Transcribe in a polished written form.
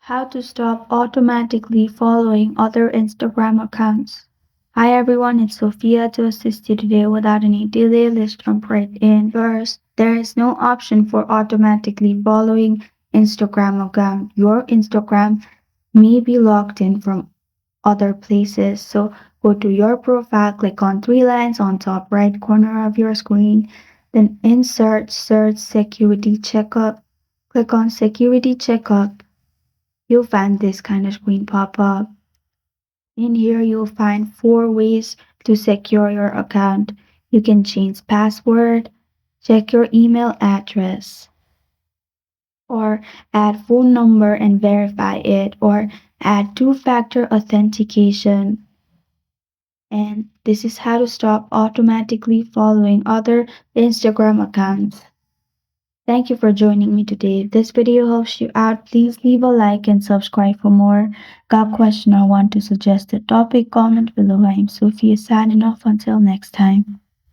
How to stop automatically following other Instagram accounts. Hi everyone, it's Sophia to assist you today without any delay. Let's jump right in. First, there is no option for automatically following Instagram account. Your Instagram may be logged in from other places. So go to your profile, click on three lines on top right corner of your screen, then insert search security checkup. Click on security checkup. You'll find this kind of screen pop up. In here, you'll find four ways to secure your account. You can change password, check your email address, or add phone number and verify it, or add two-factor authentication. And this is how to stop automatically following other Instagram accounts. Thank you for joining me today. If this video helps you out, please leave a like and subscribe for more. Got a question or want to suggest a topic? Comment below. I'm Sophia signing off until next time.